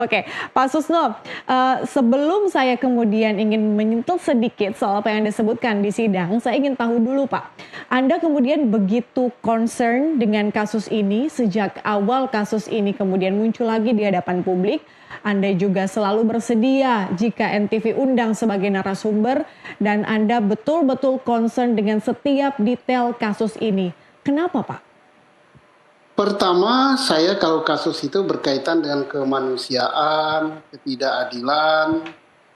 Oke, Pak Susno, sebelum saya kemudian ingin menyentuh sedikit soal apa yang disebutkan di sidang, saya ingin tahu dulu Pak, Anda kemudian begitu concern dengan kasus ini sejak awal kasus ini kemudian muncul lagi di hadapan publik, Anda juga selalu bersedia jika NTV undang sebagai narasumber dan Anda betul-betul concern dengan setiap detail kasus ini. Kenapa Pak? Pertama, saya kalau kasus itu berkaitan dengan kemanusiaan, ketidakadilan,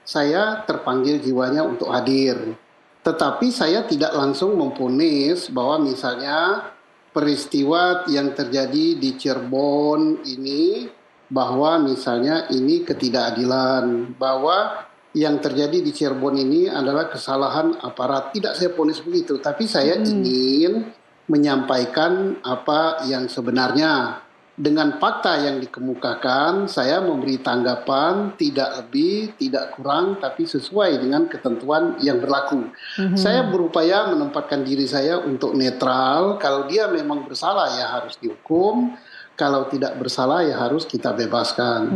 saya terpanggil jiwanya untuk hadir. Tetapi saya tidak langsung memvonis bahwa misalnya peristiwa yang terjadi di Cirebon ini, bahwa misalnya ini ketidakadilan, bahwa yang terjadi di Cirebon ini adalah kesalahan aparat. Tidak saya vonis begitu, tapi saya ingin menyampaikan apa yang sebenarnya. Dengan fakta yang dikemukakan, saya memberi tanggapan tidak lebih, tidak kurang, tapi sesuai dengan ketentuan yang berlaku. Saya berupaya menempatkan diri saya untuk netral. Kalau dia memang bersalah ya harus dihukum. Kalau tidak bersalah ya harus kita bebaskan.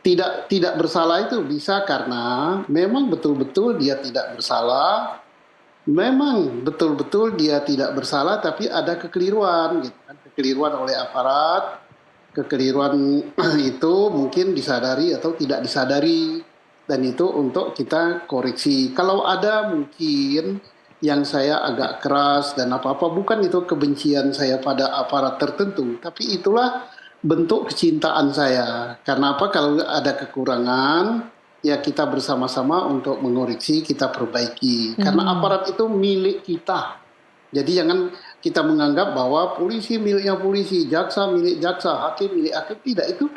Tidak bersalah itu bisa karena memang betul-betul dia tidak bersalah. Memang betul-betul dia tidak bersalah, tapi ada kekeliruan, gitu kan? Kekeliruan oleh aparat, kekeliruan itu mungkin disadari atau tidak disadari, dan itu untuk kita koreksi. Kalau ada mungkin yang saya agak keras dan apa-apa, bukan itu kebencian saya pada aparat tertentu, tapi itulah bentuk kecintaan saya. Karena apa? Kalau ada kekurangan, ya kita bersama-sama untuk mengoreksi, kita perbaiki. Karena aparat itu milik kita. Jadi jangan kita menganggap bahwa polisi miliknya polisi, jaksa milik jaksa, hakim milik hakim. Tidak, itu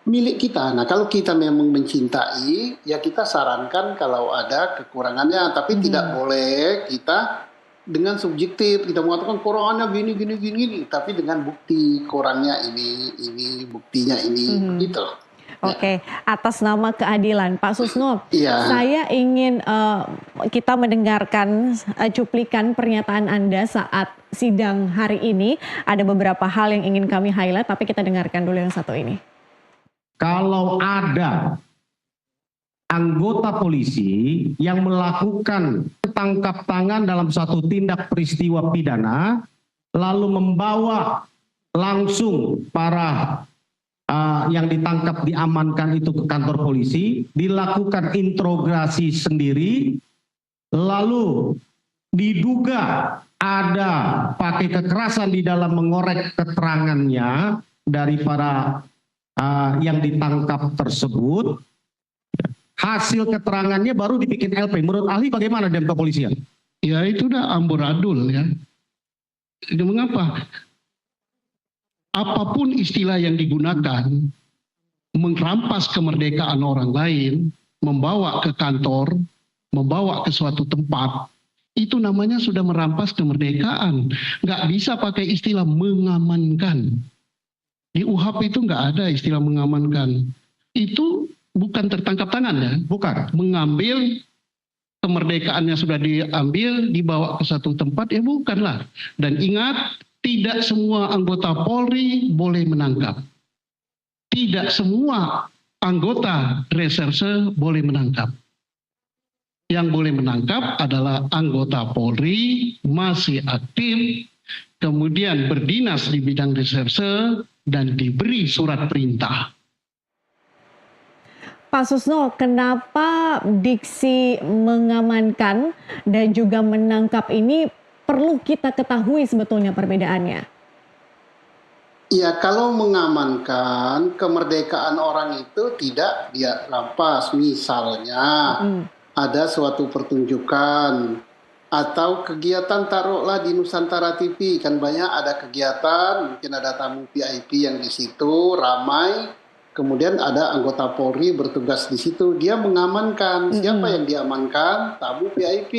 milik kita. Nah kalau kita memang mencintai, ya kita sarankan kalau ada kekurangannya. Tapi tidak boleh kita dengan subjektif, kita mengatakan kurangannya gini. Tapi dengan bukti kurangnya ini buktinya ini, gitu. Oke, atas nama keadilan, Pak Susno, Iya. saya ingin kita mendengarkan cuplikan pernyataan Anda saat sidang hari ini. Ada beberapa hal yang ingin kami highlight, tapi kita dengarkan dulu yang satu ini. Kalau ada anggota polisi yang melakukan tangkap tangan dalam suatu tindak peristiwa pidana, lalu membawa langsung para yang ditangkap diamankan itu ke kantor polisi, dilakukan interogasi sendiri, lalu diduga ada pakai kekerasan di dalam mengorek keterangannya dari para yang ditangkap tersebut, hasil keterangannya baru dibikin LP. Menurut ahli bagaimana dengan kepolisian? Ya itu udah amburadul ya. Itu mengapa? Apapun istilah yang digunakan, merampas kemerdekaan orang lain, membawa ke kantor, membawa ke suatu tempat, itu namanya sudah merampas kemerdekaan. Nggak bisa pakai istilah mengamankan. Di UHAP itu nggak ada istilah mengamankan. Itu bukan tertangkap tangan ya, Bukan. mengambil kemerdekaannya sudah diambil, dibawa ke satu tempat, ya bukanlah. Dan ingat, tidak semua anggota Polri boleh menangkap. Tidak semua anggota reserse boleh menangkap. Yang boleh menangkap adalah anggota Polri, masih aktif, kemudian berdinas di bidang reserse, dan diberi surat perintah. Pak Susno, kenapa diksi mengamankan dan juga menangkap ini perlu kita ketahui sebetulnya perbedaannya? Ya kalau mengamankan kemerdekaan orang itu tidak dia rampas. Misalnya ada suatu pertunjukan atau kegiatan, taruhlah di Nusantara TV, kan banyak ada kegiatan, mungkin ada tamu VIP yang di situ ramai, kemudian ada anggota Polri bertugas di situ, dia mengamankan. Siapa yang diamankan? Tamu VIP.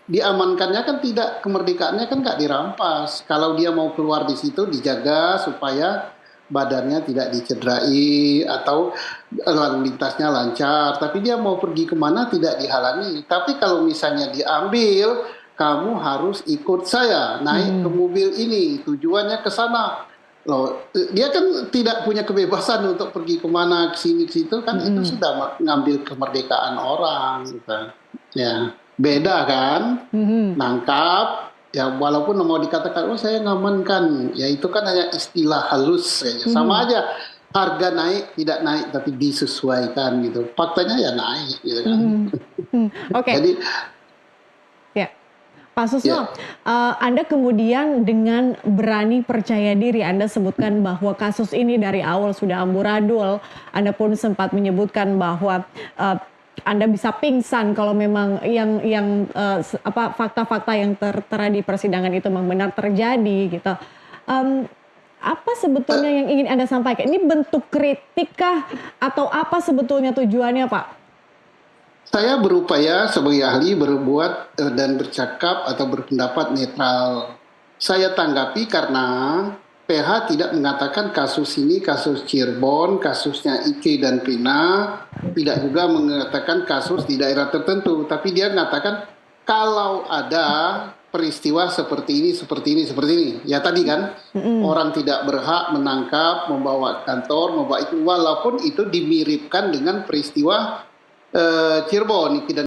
Diamankannya kan tidak, kemerdekaannya kan nggak dirampas. Kalau dia mau keluar di situ dijaga supaya badannya tidak dicederai atau lalu lintasnya lancar. Tapi dia mau pergi kemana tidak dihalangi. Tapi kalau misalnya diambil, kamu harus ikut saya naik ke mobil ini, tujuannya ke sana. Loh, dia kan tidak punya kebebasan untuk pergi kemana, ke sini, ke situ, kan itu sudah mengambil kemerdekaan orang. Gitu. Ya, beda kan, nangkap, ya walaupun mau dikatakan, oh saya ngamankan, ya itu kan hanya istilah halus, ya. Sama aja, harga naik, tidak naik, tapi disesuaikan gitu. Faktanya ya naik gitu kan. Oke. Jadi, ya. Pak Susno, Anda kemudian dengan berani percaya diri, Anda sebutkan bahwa kasus ini dari awal sudah amburadul. Anda pun sempat menyebutkan bahwa Anda bisa pingsan kalau memang fakta-fakta yang tertera di persidangan itu memang benar terjadi gitu. Apa sebetulnya yang ingin Anda sampaikan? Ini bentuk kritik kah atau apa sebetulnya tujuannya, Pak? saya berupaya sebagai ahli berbuat dan bercakap atau berpendapat netral. Saya tanggapi karena PH tidak mengatakan kasus ini kasus Cirebon, kasusnya Ike dan Pina, tidak juga mengatakan kasus di daerah tertentu, tapi dia mengatakan kalau ada peristiwa seperti ini, seperti ini, seperti ini. Ya tadi kan, orang tidak berhak menangkap, membawa kantor, membawa itu, walaupun itu dimiripkan dengan peristiwa Cirebon, Ike dan